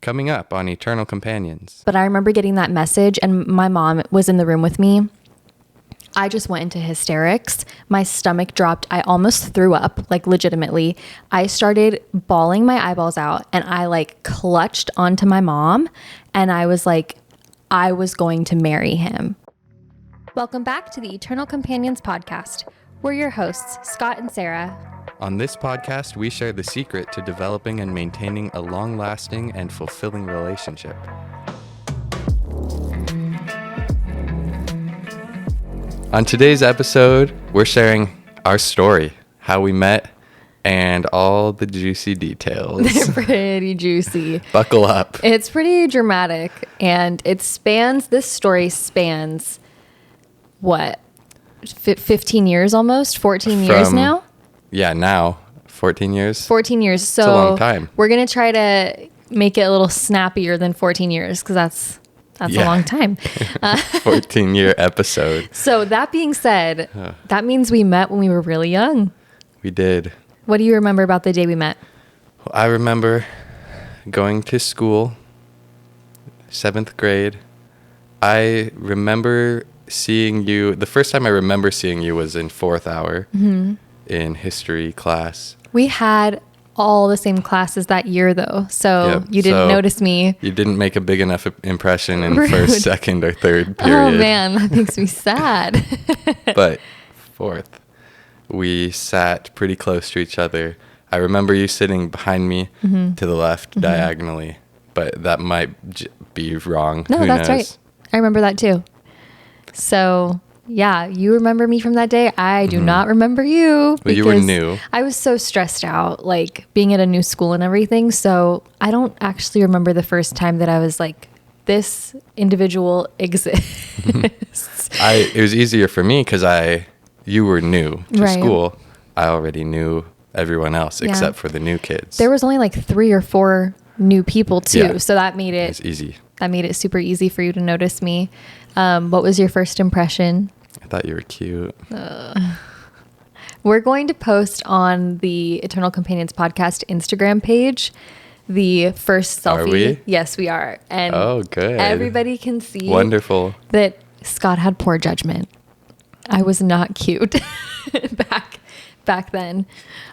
coming up on Eternal Companions. But I remember getting that message, and my mom was in the room with me. I just went into hysterics. My stomach dropped. I almost threw up, like legitimately. I started bawling my eyeballs out, and I like clutched onto my mom, and I was like, I was going to marry him. Welcome back to the Eternal Companions podcast. We're your hosts, Scott and Sarah. On this podcast, we share the secret to developing and maintaining a long-lasting and fulfilling relationship. On today's episode, we're sharing our story, how we met, and all the juicy details. They're pretty juicy. Buckle up. It's pretty dramatic, and this story spans, what, 15 years almost? 14 years now? Yeah, now. 14 years? 14 years. So it's a long time. We're going to try to make it a little snappier than 14 years, because that's a long time. 14-year episode. So that being said, that means we met when we were really young. We did. What do you remember about the day we met? Well, I remember going to school, 7th grade. I remember seeing you. The first time I remember seeing you was in 4th hour in history class. We had all the same classes that year, though, so you didn't notice me. You didn't make a big enough impression in first, second, or third period. Oh man, that makes me sad. But 4th, we sat pretty close to each other. I remember you sitting behind me to the left diagonally, but that might be wrong. No, Who that's knows? right. I remember that too. So yeah, you remember me from that day. I do not remember you. But you were new. I was so stressed out, like being at a new school and everything. So I don't actually remember the first time that I was like, this individual exists. It was easier for me because you were new to school. I already knew everyone else except for the new kids. There was only like 3 or 4 new people too. Yeah. So that made it easy. That made it super easy for you to notice me. What was your first impression? I thought you were cute. We're going to post on the Eternal Companions podcast Instagram page the first selfie. Are we? Yes, we are. And good. Everybody can see Wonderful. that Scott had poor judgment. I was not cute back then.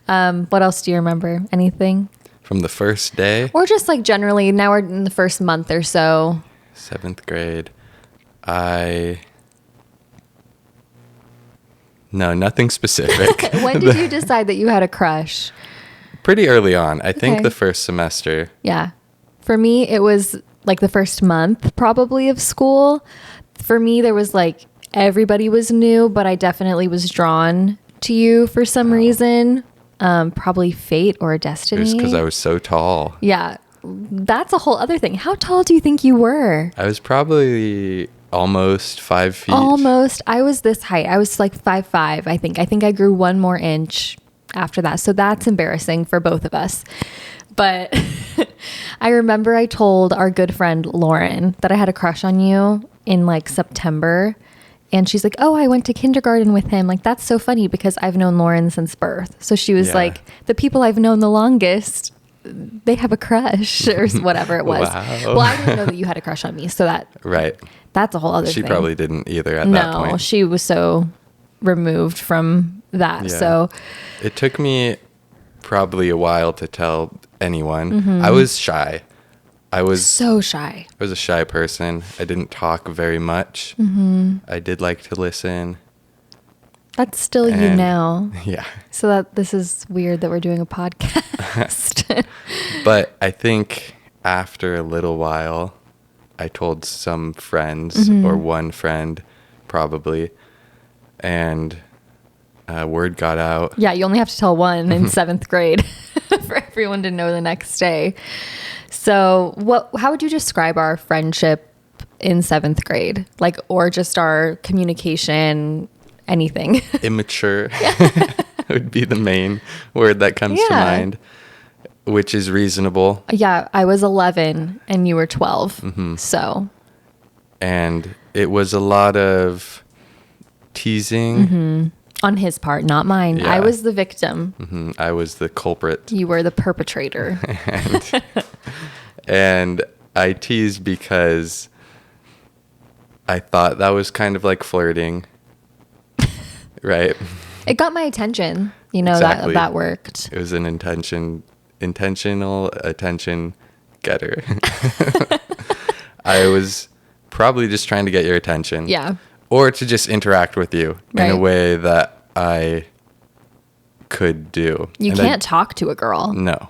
What else do you remember? Anything? From the first day? Or just like generally, now we're in the first month or so. 7th grade. No, nothing specific. When did you decide that you had a crush? Pretty early on. I think the first semester. Yeah. For me, it was like the first month probably of school. For me, there was like everybody was new, but I definitely was drawn to you for some reason. Probably fate or destiny. It was because I was so tall. Yeah. That's a whole other thing. How tall do you think you were? I was probably almost 5 feet. Almost. I was this height. I was like 5'5", I think. I think I grew 1 more inch after that. So that's embarrassing for both of us. But I remember I told our good friend Lauren that I had a crush on you in like September. And she's like, oh, I went to kindergarten with him. Like, that's so funny because I've known Lauren since birth. So she was like, the people I've known the longest, they have a crush or whatever it was. Wow. Well, I didn't know that you had a crush on me. So that's a whole other thing. She probably didn't either at that point. No, she was so removed from that. Yeah. So it took me probably a while to tell anyone. I was shy. I was so shy. I was a shy person. I didn't talk very much. I did like to listen. That's still you now. Yeah. So this is weird that we're doing a podcast. But I think after a little while, I told some friends or one friend probably, and word got out. Yeah, you only have to tell one in 7th grade for everyone to know the next day. So how would you describe our friendship in 7th grade? Like, or just our communication, anything? Immature would be the main word that comes to mind, which is reasonable. Yeah, I was 11 and you were 12. So. And it was a lot of teasing. On his part, not mine. Yeah. I was the victim. I was the culprit. You were the perpetrator. And I teased because I thought that was kind of like flirting. Right? It got my attention. You know, Exactly. that worked. It was an intentional attention getter. I was probably just trying to get your attention. Yeah. Or to just interact with you in a Right. way that I could do. You And can't talk to a girl. No.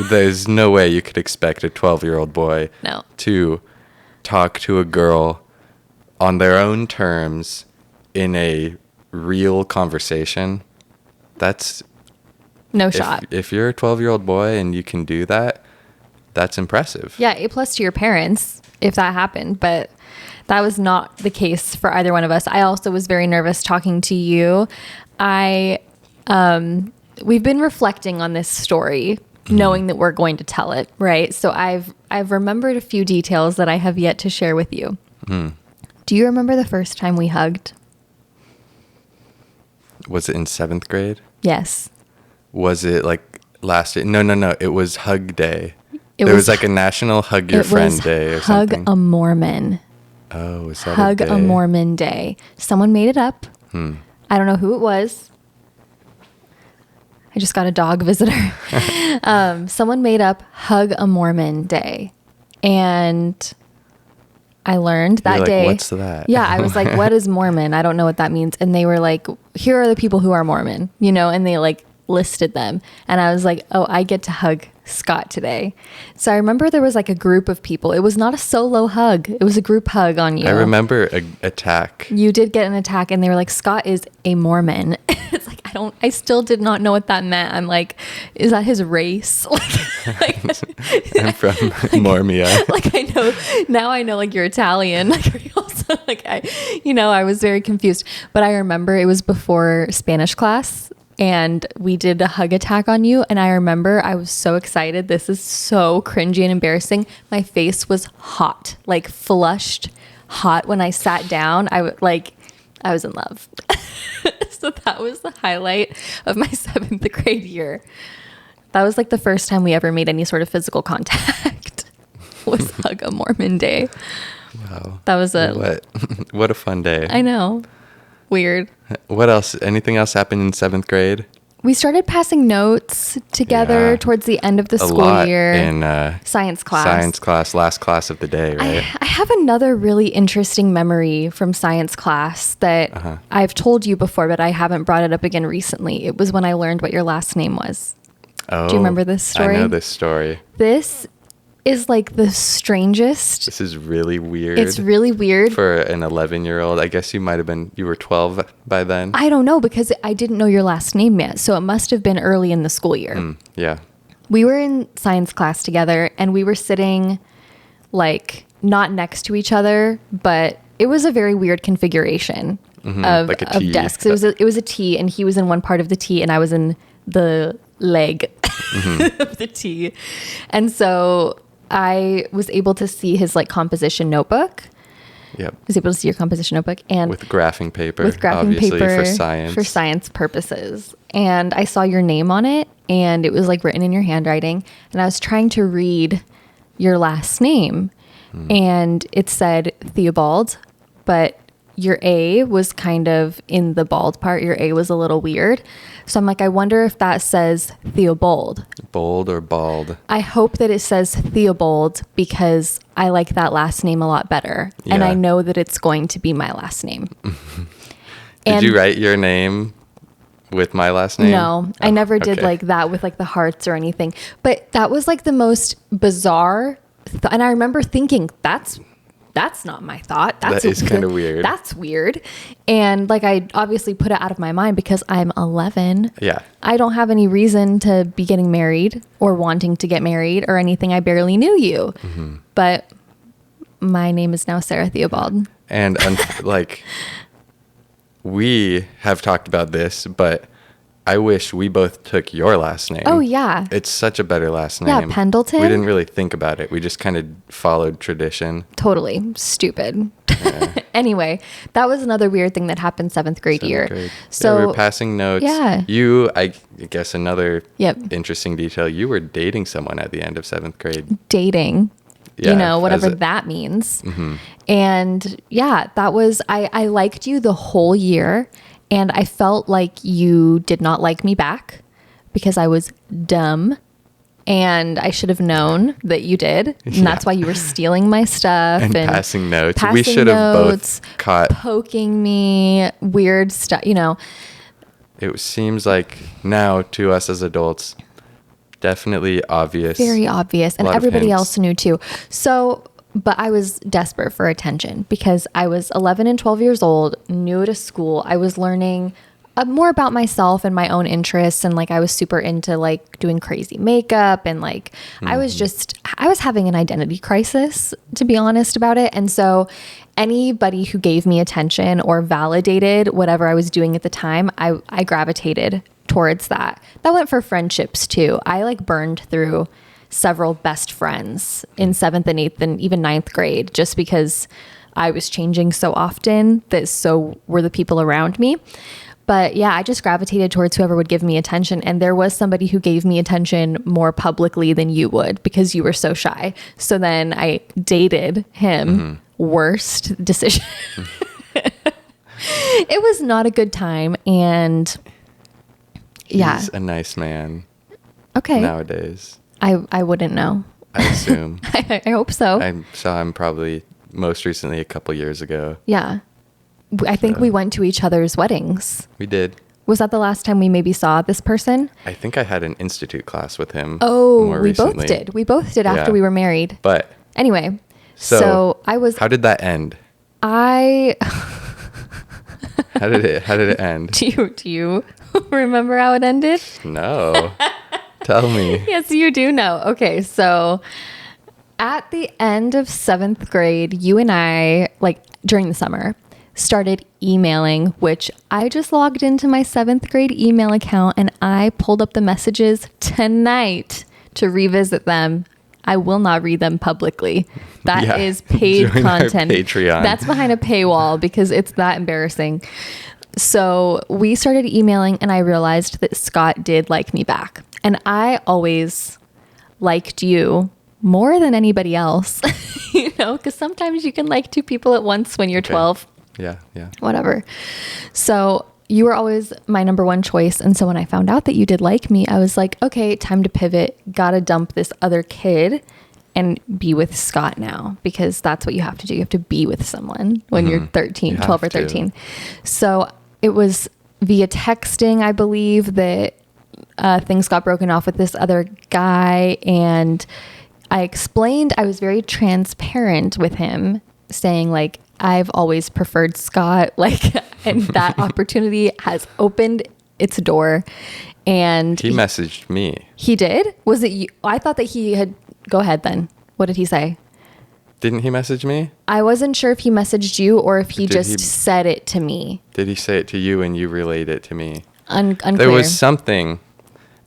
There's no way you could expect a 12-year-old boy No. to talk to a girl on their own terms in a real conversation. That's No shot. If you're a 12-year-old boy and you can do that, that's impressive. Yeah, A+ to your parents if that happened, but that was not the case for either one of us. I also was very nervous talking to you. We've been reflecting on this story, knowing that we're going to tell it, right? So I've remembered a few details that I have yet to share with you. Do you remember the first time we hugged? Was it in 7th grade? Yes. Was it like last year? No. It was Hug Day. It There was was like a National Hug Your It Friend was Day or Hug something. a Mormon. Oh, is that Hug a day? a Mormon Day. Someone made it up. I don't know who it was. I just got a dog visitor. Someone made up Hug a Mormon Day. And I learned that You're like, day. "What's that?" Yeah, I was like, what is Mormon? I don't know what that means. And they were like, here are the people who are Mormon, you know, and they like listed them. And I was like, oh, I get to hug Scott today. So I remember there was like a group of people. It was not a solo hug. It was a group hug on you. I remember a attack. You did get an attack and they were like, Scott is a Mormon. It's like, I still did not know what that meant. I'm like, is that his race? Like I'm from Mormia. like now I know like you're Italian. Like, are you also like, I was very confused, but I remember it was before Spanish class and we did a hug attack on you. And I remember I was so excited. This is so cringy and embarrassing. My face was hot, like flushed hot. When I sat down, I was in love. So that was the highlight of my 7th grade year. That was like the first time we ever made any sort of physical contact. Was Hug a Mormon Day. Wow. That was What a fun day. I know. Weird. What else? Anything else happened in 7th grade? We started passing notes together Yeah. towards the end of the A school lot year. in Science class. Science class, last class of the day, right? I have another really interesting memory from science class that I've told you before, but I haven't brought it up again recently. It was when I learned what your last name was. Oh, Do you remember this story? I know this story. This is like the strangest. This is really weird. It's really weird. For an 11-year-old. I guess you were 12 by then. I don't know because I didn't know your last name yet. So it must have been early in the school year. Yeah. We were in science class together and we were sitting like not next to each other, but it was a very weird configuration of, like a of T. desks. It was a T and he was in one part of the T and I was in the leg of the T. And so I was able to see his like composition notebook. Yep. I was able to see your composition notebook and With graphing paper. with graphing obviously, paper for science. purposes. And I saw your name on it and it was like written in your handwriting and I was trying to read your last name and it said Theobald, but your A was kind of in the bald part. Your A was a little weird. So I'm like, I wonder if that says Theobald. Bold or bald? I hope that it says Theobald because I like that last name a lot better. And Yeah. I know that it's going to be my last name. Did you write your name with my last name? No, I Oh, never did okay. like that with like the hearts or anything. But that was like the most bizarre. And I remember thinking, that's not my thought. That is kinda weird. That's weird. And like I obviously put it out of my mind because I'm 11. Yeah. I don't have any reason to be getting married or wanting to get married or anything. I barely knew you. But my name is now Sarah Theobald. And like, we have talked about this, but I wish we both took your last name. Oh, yeah. It's such a better last Yeah, name. Pendleton. We didn't really think about it. We just kind of followed tradition. Totally stupid. Anyway, that was another weird thing that happened seventh grade year. Grade. So we were passing notes. Yeah. I guess another Yep. interesting detail, you were dating someone at the end of 7th grade. dating, Yeah, whatever that means. Mm-hmm. And yeah, that was, I liked you the whole year, and I felt like you did not like me back because I was dumb. And I should have known that you did. And that's why you were stealing my stuff. And passing notes. We passing should have notes, both caught. poking me, weird stuff, It seems like now to us as adults, definitely obvious. Very obvious. And everybody else knew too. So, but I was desperate for attention because I was 11 and 12 years old, new to school. I was learning more about myself and my own interests. And like, I was super into like doing crazy makeup and like, I was having an identity crisis, to be honest about it. And so anybody who gave me attention or validated whatever I was doing at the time, I gravitated towards that. That went for friendships too. I like burned through several best friends in 7th and 8th and even 9th grade just because I was changing so often that so were the people around me. But yeah, I just gravitated towards whoever would give me attention. And there was somebody who gave me attention more publicly than you would because you were so shy. So then I dated him. Mm-hmm. Worst decision. It was not a good time. And yeah. He's a nice man. Okay. Nowadays. I wouldn't know. I assume. I hope so. I saw him probably most recently a couple years ago. Yeah. I think we went to each other's weddings. We did. Was that the last time we maybe saw this person? I think I had an institute class with him. Oh, more we recently. both did. We both did after we were married. But anyway, so I was. How did that end? How did it end? Do you remember how it ended? No. Tell me. Yes, you do know. Okay, so at the end of 7th grade, you and I, like during the summer, started emailing, which I just logged into my 7th grade email account and I pulled up the messages tonight to revisit them. I will not read them publicly. That is paid content. Patreon. That's behind a paywall because it's that embarrassing. So we started emailing and I realized that Scott did like me back. And I always liked you more than anybody else, because sometimes you can like 2 people at once when you're 12. Yeah. Whatever. So you were always my number one choice. And so when I found out that you did like me, I was like, okay, time to pivot. Gotta dump this other kid and be with Scott now, because that's what you have to do. You have to be with someone when you're 13, 12 or 13. So it was via texting, I believe, that things got broken off with this other guy. And I explained, I was very transparent with him, saying like, I've always preferred Scott, and that opportunity has opened its door. And he messaged me. He did? Was it you? I thought that he had. Go ahead then. What did he say? Didn't he message me? I wasn't sure if he messaged you or if he said it to me. Did he say it to you and you relayed it to me? Unclear. There was something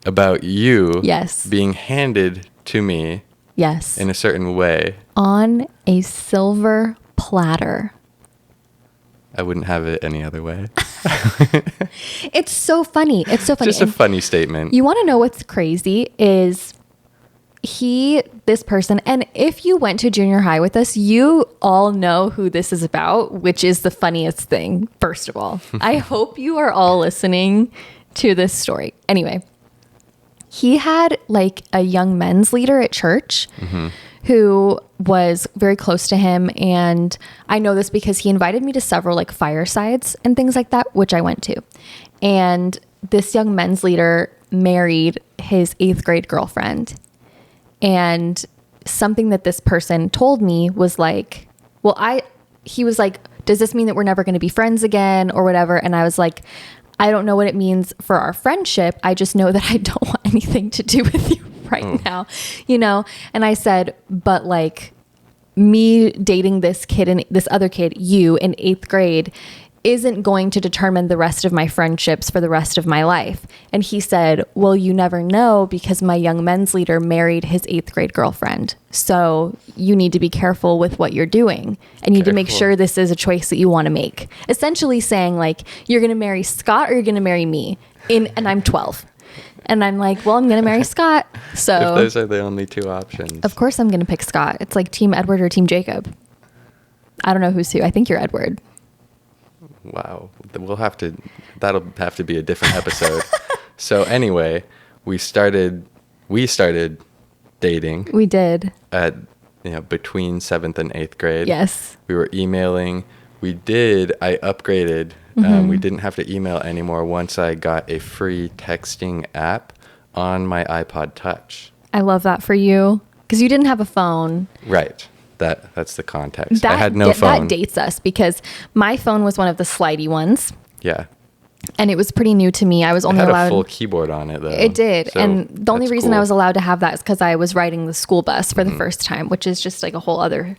about you being handed to me in a certain way. On a silver platter. I wouldn't have it any other way. It's so funny. It's so funny. Just a funny statement. You want to know what's crazy is this person, and if you went to junior high with us, you all know who this is about, which is the funniest thing, first of all. I hope you are all listening to this story. Anyway, he had like a young men's leader at church who was very close to him. And I know this because he invited me to several like firesides and things like that, which I went to. And this young men's leader married his 8th grade girlfriend. And something that this person told me was like, he was like, does this mean that we're never going to be friends again or whatever? And I was like, I don't know what it means for our friendship. I just know that I don't want anything to do with you right now, And I said, but like me dating this kid and this other kid, you in 8th grade, isn't going to determine the rest of my friendships for the rest of my life. And he said, well, you never know, because my young men's leader married his 8th grade girlfriend. So you need to be careful with what you're doing. And you need to make sure this is a choice that you want to make. Essentially saying like, you're going to marry Scott or you're going to marry me. And I'm 12. And I'm like, well, I'm going to marry Scott. So if those are the only two options. Of course I'm going to pick Scott. It's like Team Edward or Team Jacob. I don't know who's who. I think you're Edward. Wow. That'll have to be a different episode. So anyway, we started dating. We did. At, between 7th and 8th grade. Yes. We were emailing. I upgraded. We didn't have to email anymore once I got a free texting app on my iPod Touch. I love that for you, because you didn't have a phone. Right. That's the context. I had no phone. That dates us, because my phone was one of the slidey ones. Yeah. And it was pretty new to me. I was only allowed. It allowed had a full keyboard on it, though. It did. So and the only reason cool. I was allowed to have that is because I was riding the school bus for the first time, which is just like a whole other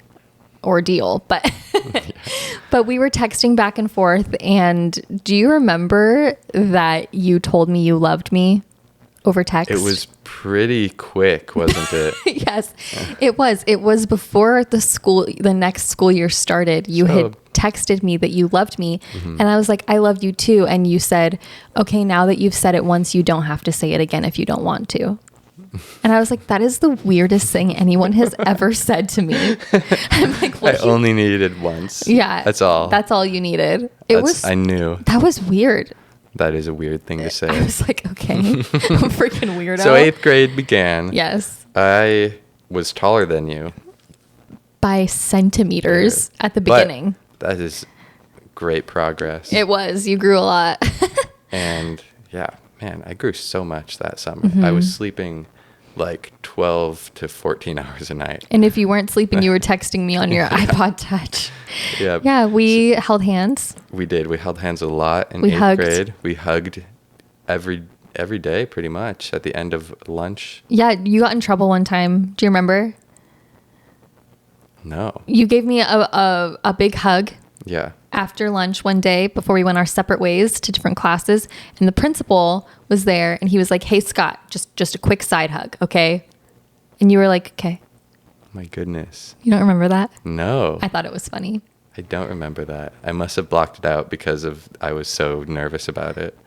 ordeal. But but we were texting back and forth. And do you remember that you told me you loved me over text? It was pretty quick, wasn't it? Yes, it was. It was before the next school year started. You had texted me that you loved me. And I was like, I loved you too. And you said, okay, now that you've said it once, you don't have to say it again if you don't want to. And I was like, that is the weirdest thing anyone has ever said to me. I'm like, well, I only needed it once. Yeah. That's all. That's all you needed. I knew. That was weird. That is a weird thing to say. I was like, okay, I'm a freaking weirdo. So 8th grade began. Yes. I was taller than you. By centimeters at the beginning. That is great progress. It was. You grew a lot. And yeah, man, I grew so much that summer. I was sleeping like 12 to 14 hours a night. And if you weren't sleeping, you were texting me on your iPod Touch. Yeah. Yeah, we held hands. We did. We held hands a lot in We 8th hugged. grade. We hugged every day pretty much at the end of lunch. Yeah, you got in trouble one time. Do you remember? No. You gave me a big hug Yeah. after lunch one day before we went our separate ways to different classes, and the principal was there, and he was like, hey, Scott, just a quick side hug, okay? And you were like, okay. My goodness. You don't remember that? No. I thought it was funny. I don't remember that. I must have blocked it out because I was so nervous about it.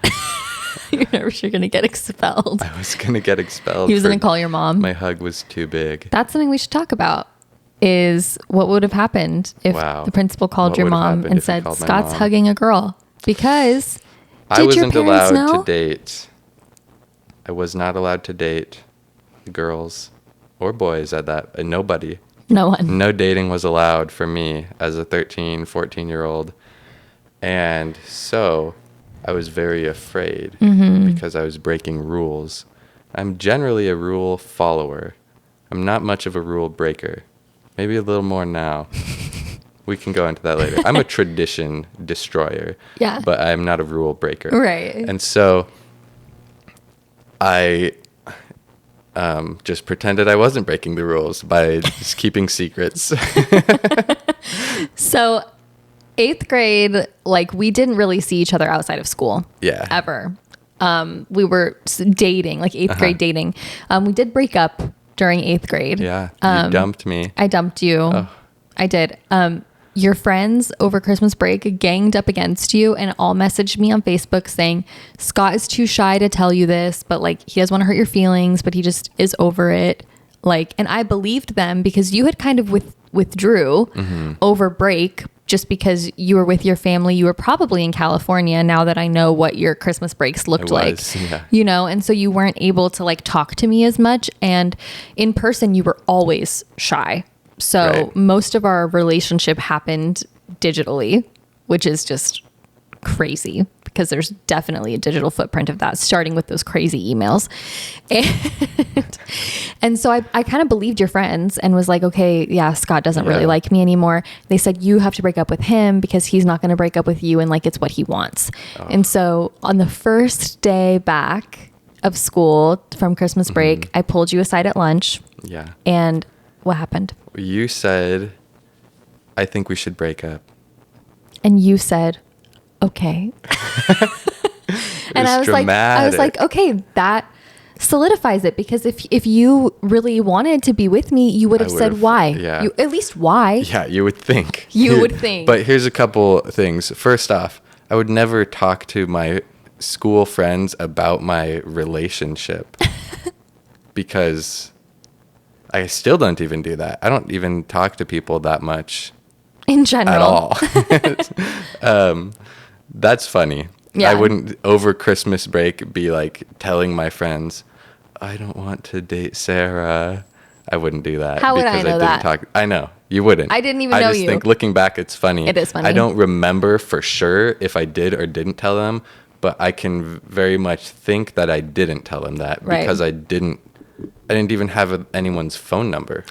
You're nervous you're going to get expelled. I was going to get expelled. He was going to call your mom. My hug was too big. That's something we should talk about, is what would have happened if the principal called What your would have mom happened and if he said, called my Scott's mom? hugging a girl. Because I did your wasn't parents allowed know? to date. I was not allowed to date girls or boys at that. And nobody. No one. No dating was allowed for me as a 13, 14-year-old. And so I was very afraid because I was breaking rules. I'm generally a rule follower. I'm not much of a rule breaker. Maybe a little more now. We can go into that later. I'm a tradition destroyer. Yeah. But I'm not a rule breaker. Right. And so I just pretended I wasn't breaking the rules by just keeping secrets. So 8th grade, like, we didn't really see each other outside of school. Yeah. Ever. We were dating, like 8th grade dating. We did break up during 8th grade. Yeah. You dumped me. I dumped you. Oh. I did. Your friends over Christmas break ganged up against you and all messaged me on Facebook saying, Scott is too shy to tell you this, but like, he doesn't want to hurt your feelings, but he just is over it. Like, and I believed them because you had kind of withdrew over break just because you were with your family. You were probably in California, now that I know what your Christmas breaks looked like, Yeah. you know? And so you weren't able to like talk to me as much. And in person, you were always shy. So Right. most of our relationship happened digitally, which is just crazy because there's definitely a digital footprint of that, starting with those crazy emails. And so I kind of believed your friends and was like, okay, yeah, Scott doesn't really like me anymore. They said, you have to break up with him because he's not going to break up with you. And like, it's what he wants. And so on the first day back of school from Christmas break, I pulled you aside at lunch. Yeah. And what happened? You said, I think we should break up. And you said, okay. And was I was dramatic. like, okay, that solidifies it, because if you really wanted to be with me, you would have said why. Yeah. You, at least why. Yeah, you would think. You would think. But here's a couple things. First off, I would never talk to my school friends about my relationship because I still don't even do that. I don't even talk to people that much In general. at all. That's funny. Yeah. I wouldn't, over Christmas break, be like telling my friends, I don't want to date Sarah. I wouldn't do that. How would I know that? I know. You wouldn't. I didn't even know I just you. think, looking back, it's funny. It is funny. I don't remember for sure if I did or didn't tell them, but I can very much think that I didn't tell them that Right. because I didn't even have anyone's phone number.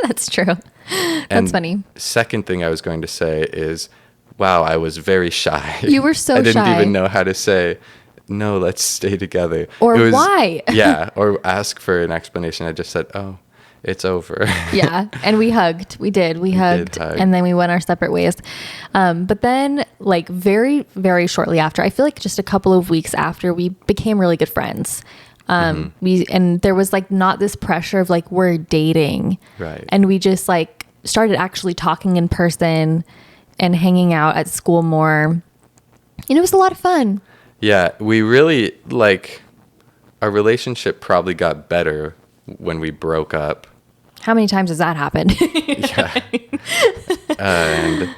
That's true. That's And funny. Second thing I was going to say is, wow, I was very shy. You were so I didn't shy. even know how to say, no, let's stay together. Or It was- why? Yeah, or ask for an explanation. I just said, oh, it's over. Yeah. And we hugged. We did. We hugged. hug. And then we went our separate ways. But then, like, very, very shortly after, I feel like just a couple of weeks after, we became really good friends. And there was like not this pressure of like, we're dating. Right. And we just like started actually talking in person and hanging out at school more. And it was a lot of fun. Yeah, we really, like, our relationship probably got better when we broke up. How many times has that happened? Yeah. And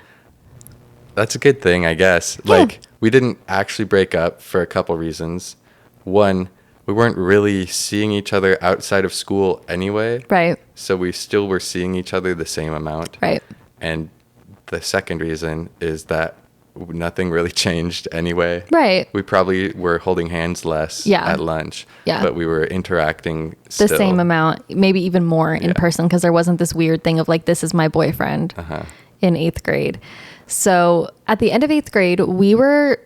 that's a good thing, I guess. Yeah. Like, we didn't actually break up for a couple reasons. One, we weren't really seeing each other outside of school anyway. Right. So we still were seeing each other the same amount. Right. And the second reason is that nothing really changed anyway. Right. We probably were holding hands less Yeah. at lunch. Yeah. But we were interacting The still. same amount, maybe even more in Yeah. person, because there wasn't this weird thing of like, this is my boyfriend in 8th grade. So at the end of 8th grade, we were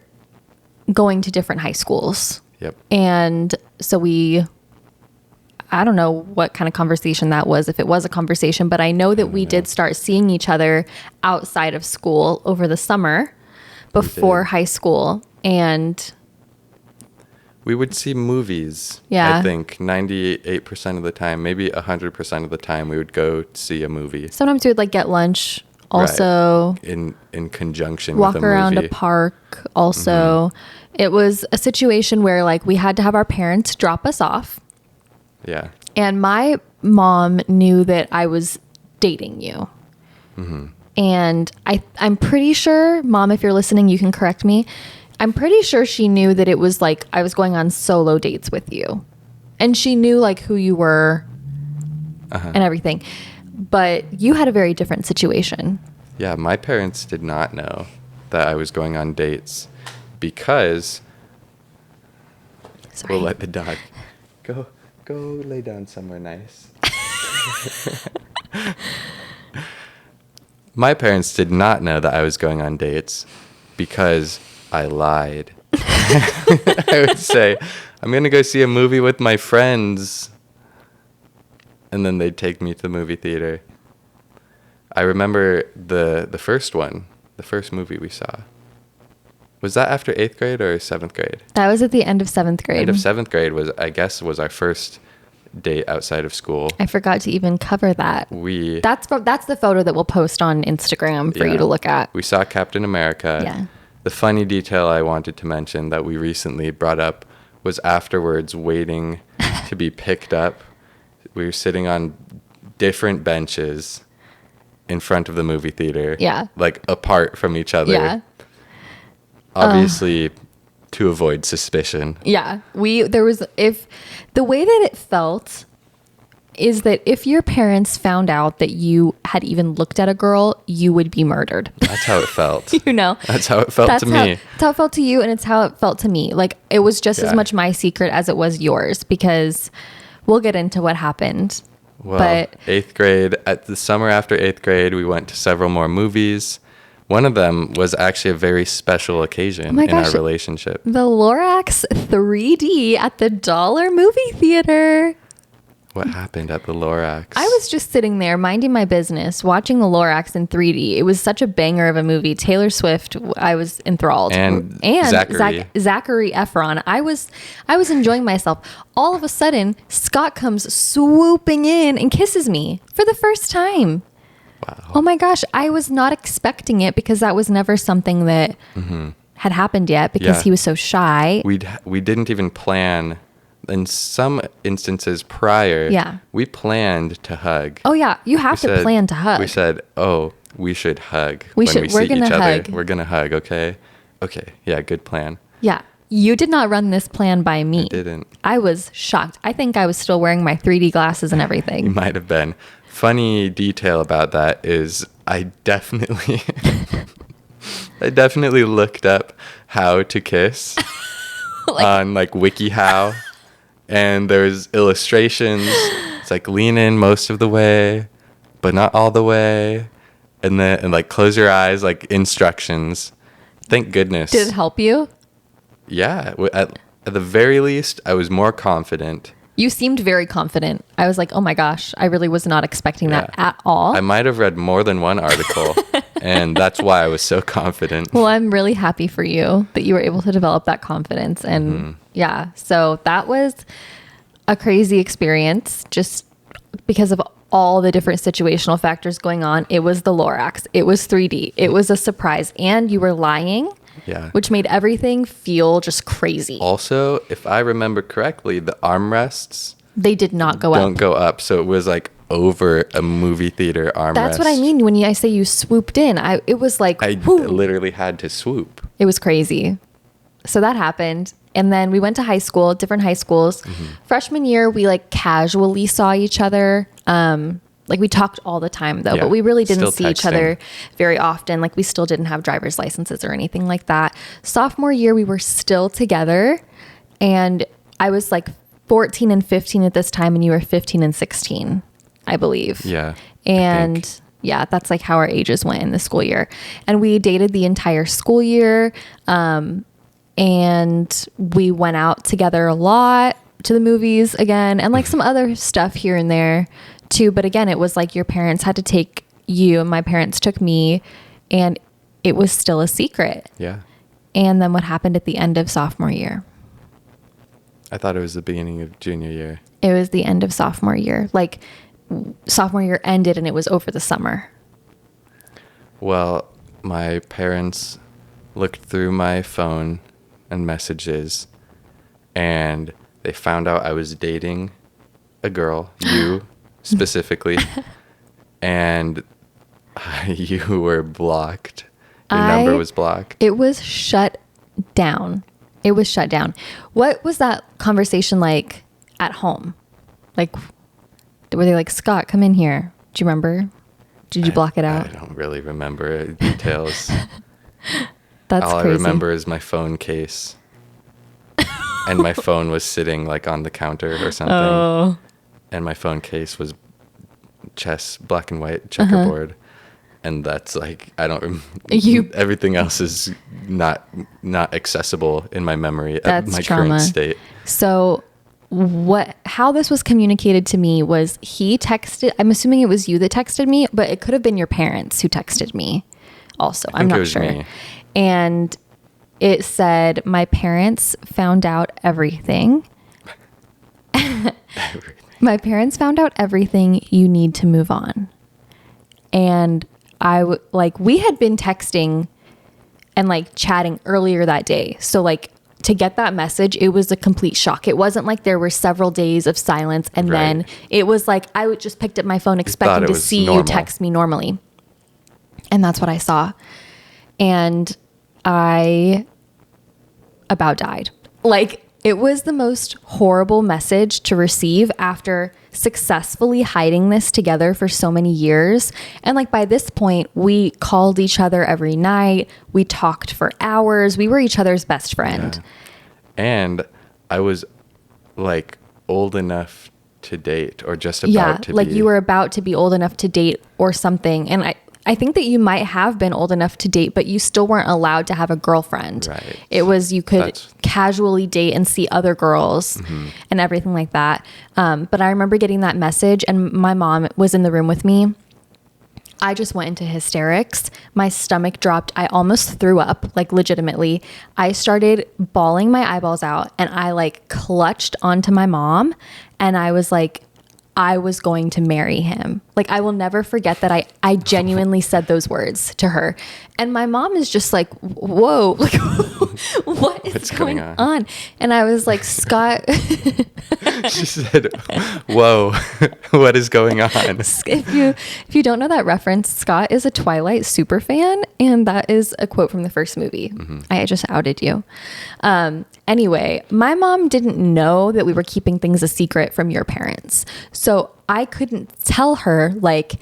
going to different high schools. Yep. And so I don't know what kind of conversation that was, if it was a conversation, but I know that we did start seeing each other outside of school over the summer before high school. And We would see movies. Yeah. I think 98% of the time, maybe 100% of the time, we would go see a movie. sometimes we would like get lunch also. In conjunction Walk with a around movie. a park also. It was a situation where like we had to have our parents drop us off, Yeah. and my mom knew that I was dating you. And I'm pretty sure, Mom, if you're listening, you can correct me. I'm pretty sure she knew that it was like I was going on solo dates with you, and she knew like who you were and everything. But you had a very different situation. Yeah, my parents did not know that I was going on dates because Sorry. we'll let the dog go lay down somewhere nice. My parents did not know that I was going on dates because I lied. I would say, I'm going to go see a movie with my friends. And then they'd take me to the movie theater. I remember the first one, the first movie we saw. Was that after 8th grade or 7th grade? That was at the end of 7th grade. End of 7th grade was our first date outside of school. I forgot to even cover that. That's the photo that we'll post on Instagram for you to look at. We saw Captain America. Yeah. The funny detail I wanted to mention that we recently brought up was afterwards waiting to be picked up. We were sitting on different benches in front of the movie theater. Yeah. Like apart from each other. Yeah. Obviously to avoid suspicion. Yeah. If the way that it felt is that if your parents found out that you had even looked at a girl, you would be murdered. That's how it felt. You know? That's how it felt to me. That's how it felt to you, and it's how it felt to me. Like, it was just as Yeah. much my secret as it was yours, because we'll get into what happened. Well, But 8th grade, at the summer after 8th grade, we went to several more movies. One of them was actually a very special occasion my in our gosh. relationship. the Lorax 3D at the Dollar Movie Theater. What happened at the Lorax? I was just sitting there minding my business, watching the Lorax in 3D. It was such a banger of a movie. Taylor Swift, I was enthralled. And Zachary Efron. I was enjoying myself. All of a sudden, Scott comes swooping in and kisses me for the first time. Wow. Oh my gosh, I was not expecting it because that was never something that had happened yet because he was so shy. We didn't even plan. In some instances prior, we planned to hug. Oh yeah, you have to plan to hug. We said, "Oh, we should hug we're see gonna each hug. other. We're gonna hug." Okay. Yeah, good plan. Yeah, you did not run this plan by me. I didn't. I was shocked. I think I was still wearing my 3D glasses and everything. You might have been. Funny detail about that is I definitely looked up how to kiss on like WikiHow. And there's illustrations. It's like lean in most of the way, but not all the way. And like close your eyes, like instructions. Thank goodness. Did it help you? Yeah. At the very least, I was more confident. You seemed very confident. I was like, oh my gosh, I really was not expecting that at all. I might have read more than one article, and that's why I was so confident. Well, I'm really happy for you that you were able to develop that confidence. And so that was a crazy experience just because of all the different situational factors going on. It was the Lorax. It was 3D. It was a surprise. And you were lying. Yeah. Which made everything feel just crazy. Also, if I remember correctly, the armrests... They did not go up. Don't go up. So it was like over a movie theater armrest. That's what I mean when I say you swooped in. It was like... I literally had to swoop. It was crazy. So that happened. And then we went to high school, different high schools. Freshman year, we like casually saw each other. Like we talked all the time though, but we really didn't see each other very often. Like we still didn't have driver's licenses or anything like that. Sophomore year, we were still together, and I was like 14 and 15 at this time, and you were 15 and 16, I believe. Yeah. And yeah, that's like how our ages went in the school year. And we dated the entire school year. And we went out together a lot to the movies again, and like some other stuff here and there too. But again, it was like your parents had to take you and my parents took me, and it was still a secret. Yeah. And then what happened at the end of sophomore year? I thought it was the beginning of junior year. It was the end of sophomore year. Like sophomore year ended and it was over the summer. Well, my parents looked through my phone and messages, and they found out I was dating a girl, you specifically, and you were blocked. Your number was blocked. It was shut down. It was shut down. What was that conversation like at home? Like, were they like, Scott, come in here? Do you remember? Did you block it out? I don't really remember details. That's All crazy. I remember is my phone case. And my phone was sitting like on the counter or something. Oh. And my phone case was black and white checkerboard. And that's like, I don't, everything else is not accessible in my memory at my current state. So how this was communicated to me was he texted, I'm assuming it was you that texted me, but it could have been your parents who texted me also. I'm not sure. Me. And it said, my parents found out everything. My parents found out everything. You need to move on. And we had been texting and like chatting earlier that day. So like to get that message, it was a complete shock. It wasn't like there were several days of silence. And then it was like, I just picked up my phone expecting to see you text me normally. And that's what I saw. And I about died. Like, it was the most horrible message to receive after successfully hiding this together for so many years. And like by this point, we called each other every night. We talked for hours. We were each other's best friend. Yeah. And I was like old enough to date or just about to be. Yeah, like you were about to be old enough to date or something. And I think that you might have been old enough to date, but you still weren't allowed to have a girlfriend. Right. It was, you could casually date and see other girls and everything like that. But I remember getting that message, and my mom was in the room with me. I just went into hysterics. My stomach dropped. I almost threw up, like legitimately. I started bawling my eyeballs out, and I like clutched onto my mom, and I was like, I was going to marry him. Like, I will never forget that I genuinely said those words to her. And my mom is just like, whoa, like, what is going on? And I was like, Scott. She said, whoa, what is going on? If you don't know that reference, Scott is a Twilight super fan. And that is a quote from the first movie. I just outed you. Anyway, my mom didn't know that we were keeping things a secret from your parents. So I couldn't tell her, like,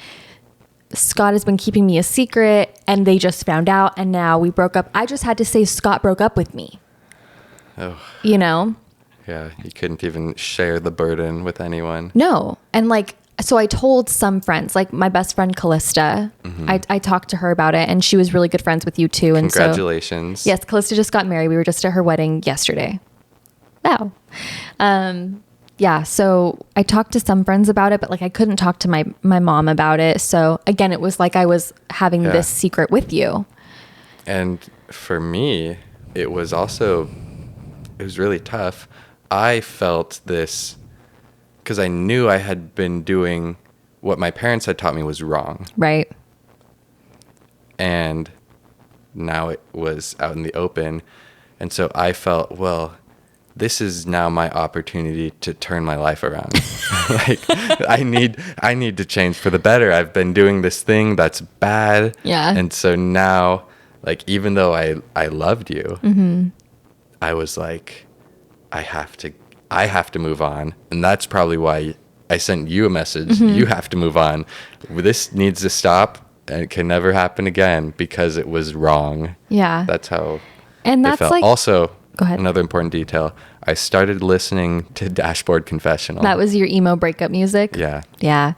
Scott has been keeping me a secret and they just found out and now we broke up. I just had to say Scott broke up with me. Oh. You know? Yeah, you couldn't even share the burden with anyone. No. And like, so I told some friends, like my best friend Callista, I talked to her about it, and she was really good friends with you too. And congratulations. So, yes, Callista just got married. We were just at her wedding yesterday. Wow. Yeah, so I talked to some friends about it, but like I couldn't talk to my mom about it. So again, it was like I was having this secret with you. And for me, it was really tough. I felt this because I knew I had been doing what my parents had taught me was wrong. Right. And now it was out in the open. And so I felt, well, this is now my opportunity to turn my life around. Like, I need to change for the better. I've been doing this thing that's bad. Yeah. And so now, like, even though I loved you, I was like, I have to move on. And that's probably why I sent you a message. You have to move on. This needs to stop, and it can never happen again because it was wrong. Yeah. That's how and that's it felt. like, also, go ahead. Another important detail, I started listening to Dashboard Confessional. That was your emo breakup music? Yeah. Yeah.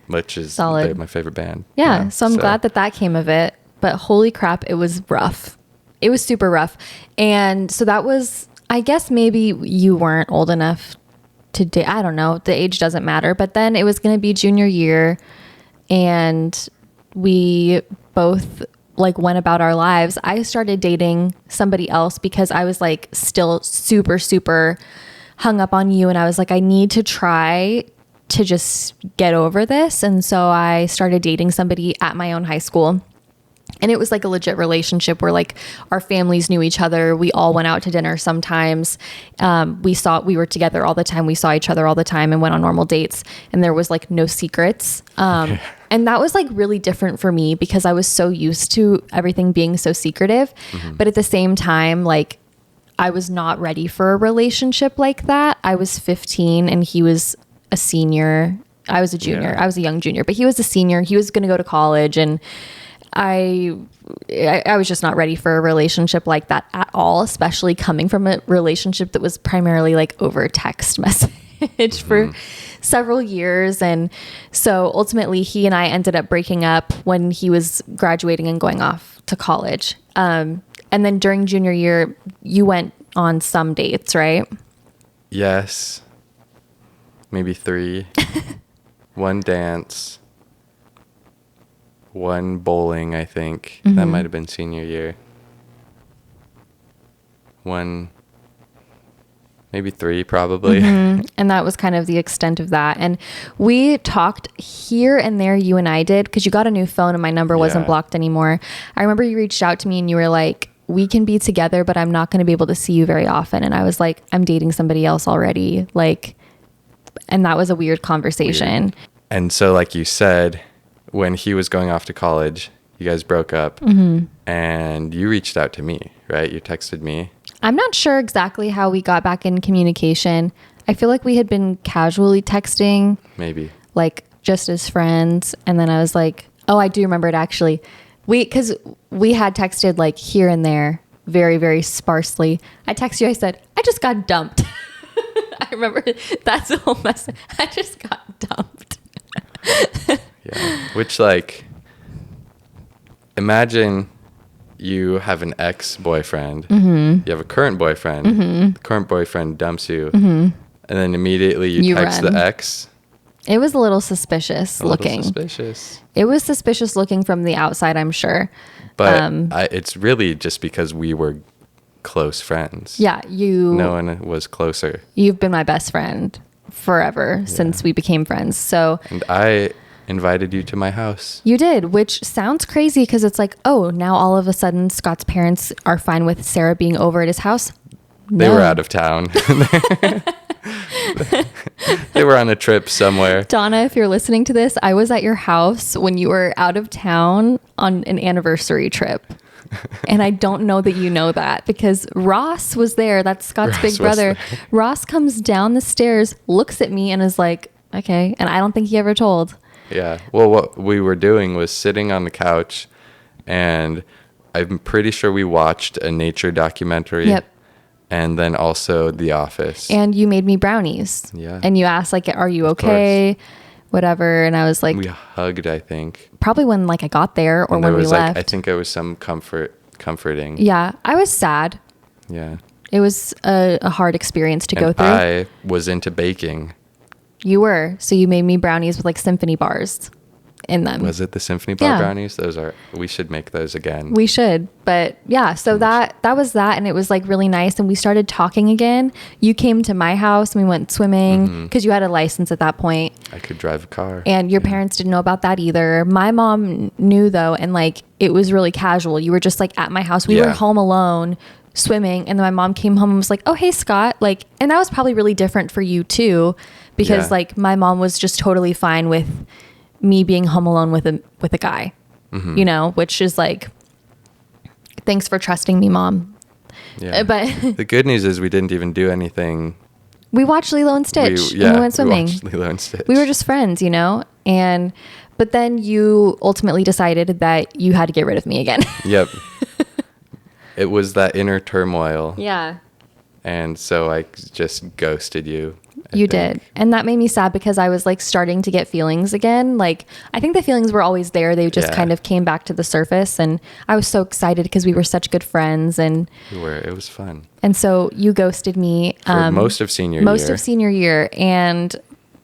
Which is solid. My favorite band. Yeah. So I'm glad that came of it. But holy crap, it was rough. It was super rough. And so that was, I guess maybe you weren't old enough to date. I don't know. The age doesn't matter. But then it was going to be junior year, and we both like went about our lives. I started dating somebody else because I was like still super, super hung up on you. And I was like, I need to try to just get over this. And so I started dating somebody at my own high school. And it was like a legit relationship where like our families knew each other. We all went out to dinner sometimes. We were together all the time. We saw each other all the time and went on normal dates. And there was like no secrets. And that was like really different for me because I was so used to everything being so secretive. But at the same time, like I was not ready for a relationship like that. I was 15 and he was a senior. I was a junior. I was a young junior, but he was a senior. He was going to go to college, and I was just not ready for a relationship like that at all, especially coming from a relationship that was primarily like over text message for several years. And so ultimately he and I ended up breaking up when he was graduating and going off to college. And then during junior year, you went on some dates, right? Yes. Maybe 3. One dance. One bowling, I think. That might have been senior year. One, maybe 3 probably. And that was kind of the extent of that. And we talked here and there, you and I did, because you got a new phone and my number wasn't blocked anymore. I remember you reached out to me and you were like, we can be together, but I'm not going to be able to see you very often. And I was like, I'm dating somebody else already. Like, and that was a weird conversation. Weird. And so like you said, when he was going off to college, you guys broke up and you reached out to me, right? You texted me. I'm not sure exactly how we got back in communication. I feel like we had been casually texting. Maybe. Like just as friends. And then I was like, oh, I do remember it actually. Because we had texted like here and there very, very sparsely. I texted you, I said, I just got dumped. I remember that's the whole message. I just got dumped. Yeah. Which like, imagine you have an ex-boyfriend. Mm-hmm. You have a current boyfriend. Mm-hmm. The current boyfriend dumps you. Mm-hmm. And then immediately you text run. the ex. It was a little suspicious looking. Suspicious. It was suspicious looking from the outside, I'm sure. But it's really just because we were close friends. Yeah, No one was closer. You've been my best friend forever since we became friends. So And I invited you to my house. you did, which sounds crazy because it's like, oh, now all of a sudden Scott's parents are fine with Sarah being over at his house. They were out of town. They were on a trip somewhere. Donna, if you're listening to this, I was at your house when you were out of town on an anniversary trip. And I don't know that you know that because Ross was there. That's Scott's big brother. Ross comes down the stairs, looks at me and is like, okay. And I don't think he ever told. Yeah. Well, what we were doing was sitting on the couch, and I'm pretty sure we watched a nature documentary. Yep. And then also The Office. And you made me brownies. Yeah. And you asked like, are you okay? Whatever. And I was like, we hugged, I think. Probably when like I got there or And when there we was left. I think it was some comforting. Yeah. I was sad. Yeah. It was a hard experience to go through. I was into baking. You were. So you made me brownies with like symphony bars in them. Was it the Symphony Bar Yeah. brownies? We should make those again. We should. But yeah, so that was that. And it was like really nice. And we started talking again. You came to my house and we went swimming because you had a license at that point. I could drive a car. And your parents didn't know about that either. My mom knew though. And like, it was really casual. You were just like at my house. We were home alone swimming. And then my mom came home and was like, oh, hey, Scott. Like, and that was probably really different for you too, because like my mom was just totally fine with me being home alone with a guy, you know, which is like, thanks for trusting me, Mom. Yeah. But the good news is we didn't even do anything. We watched Lilo and Stitch and we went swimming. We watched Lilo and Stitch. We were just friends, you know? But then you ultimately decided that you had to get rid of me again. Yep. It was that inner turmoil. Yeah. And so I just ghosted you. You did. And that made me sad because I was like starting to get feelings again. Like, I think the feelings were always there. They just kind of came back to the surface. And I was so excited because we were such good friends. And we were. It was fun. And so you ghosted me. For most of senior year. Most of senior year. And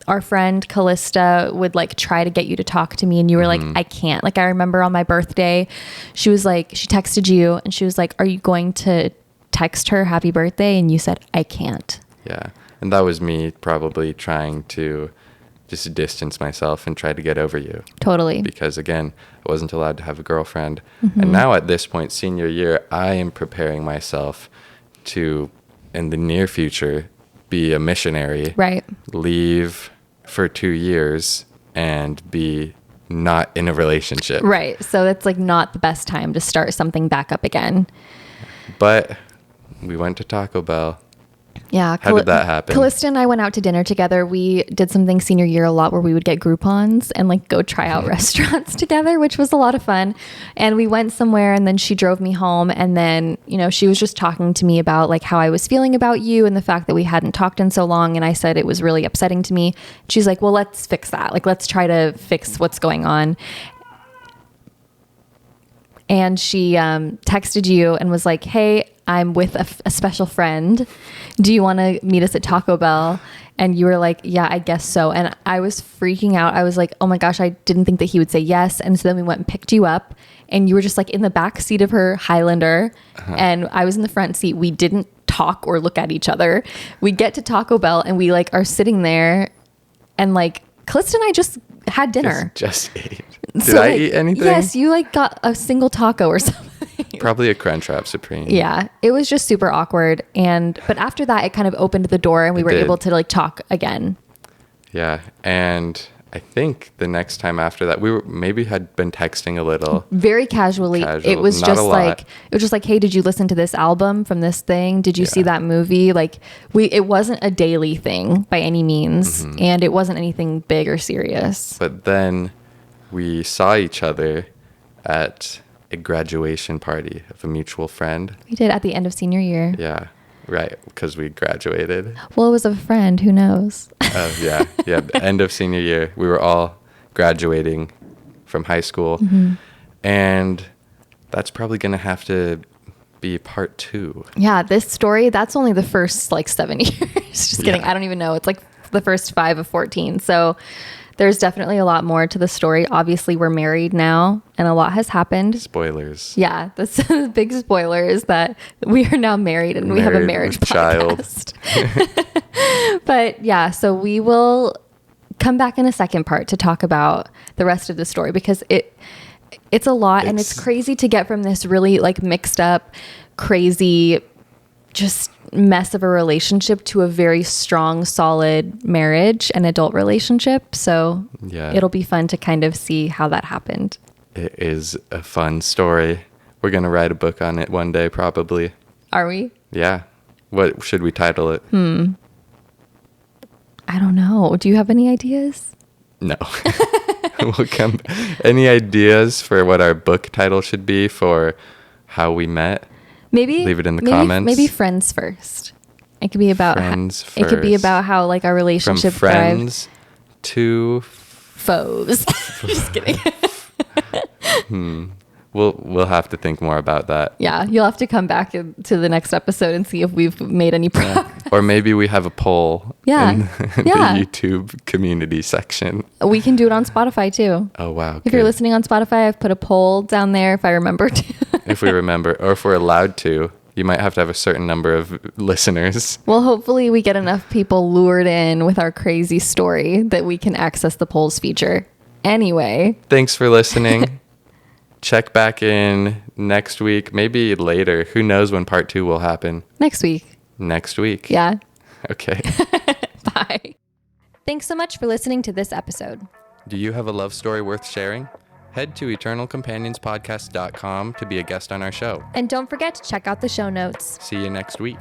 our friend Callista would like try to get you to talk to me. And you were like, I can't. Like, I remember on my birthday, she was like, she texted you and she was like, are you going to text her happy birthday? And you said, I can't. Yeah. And that was me probably trying to just distance myself and try to get over you. Totally. Because again, I wasn't allowed to have a girlfriend. And now at this point, senior year, I am preparing myself to, in the near future, be a missionary. Right. Leave for 2 years and be not in a relationship. Right. So that's like not the best time to start something back up again. But we went to Taco Bell. Yeah. How did that happen? Callista and I went out to dinner together. We did something senior year a lot where we would get Groupons and like go try out restaurants together, which was a lot of fun. And we went somewhere and then she drove me home. And then, you know, she was just talking to me about like how I was feeling about you and the fact that we hadn't talked in so long. And I said it was really upsetting to me. She's like, well, let's fix that. Like, let's try to fix what's going on. And she texted you and was like, hey, I'm with a special friend. Do you want to meet us at Taco Bell? And you were like, yeah, I guess so. And I was freaking out. I was like, oh my gosh, I didn't think that he would say yes. And so then we went and picked you up and you were just like in the back seat of her Highlander. And I was in the front seat. We didn't talk or look at each other. We get to Taco Bell and we like are sitting there and like Callista and I just had dinner. Just ate. Did I eat anything? Yes, you like got a single taco or something. Probably a Crunchwrap Supreme. Yeah, it was just super awkward. But after that, it kind of opened the door and we were able to like talk again. Yeah. And I think the next time after that, maybe had been texting a little. Very casually. It was just like, hey, did you listen to this album from this thing? Did you see that movie? Like it wasn't a daily thing by any means. And it wasn't anything big or serious. But then we saw each other at a graduation party of a mutual friend. We did at the end of senior year. Yeah, right, because we graduated. Well, it was a friend, who knows? Yeah, the end of senior year. We were all graduating from high school. And That's probably going to have to be part 2. Yeah, this story, that's only the first like 7 years. Just kidding. Yeah. I don't even know. It's like the first 5 of 14. So there's definitely a lot more to the story. Obviously, we're married now and a lot has happened. Spoilers. Yeah, the big spoiler is that we are now married and we have a marriage podcast. But yeah, so we will come back in a second part to talk about the rest of the story because it's a lot and it's crazy to get from this really like mixed up, crazy, just mess of a relationship to a very strong, solid marriage and adult relationship. So yeah, it'll be fun to kind of see how that happened. It is a fun story. We're going to write a book on it one day, probably. Are we? Yeah. What should we title it? I don't know. Do you have any ideas? No. We'll come. Any ideas for what our book title should be for how we met? Maybe leave it in the comments. Maybe friends first. It could be about it could be about how like our relationship from friends to foes. Just kidding. We'll have to think more about that. Yeah, you'll have to come back to the next episode and see if we've made any progress. Or maybe we have a poll in the YouTube community section. We can do it on Spotify too. Oh, wow. If you're listening on Spotify, I've put a poll down there if I remember to. If we remember, or if we're allowed to. You might have to have a certain number of listeners. Well, hopefully we get enough people lured in with our crazy story that we can access the polls feature. Anyway. Thanks for listening. Check back in next week, maybe later. Who knows when part 2 will happen? Next week. Next week. Yeah. Okay. Bye. Thanks so much for listening to this episode. Do you have a love story worth sharing? Head to eternalcompanionspodcast.com to be a guest on our show. And don't forget to check out the show notes. See you next week.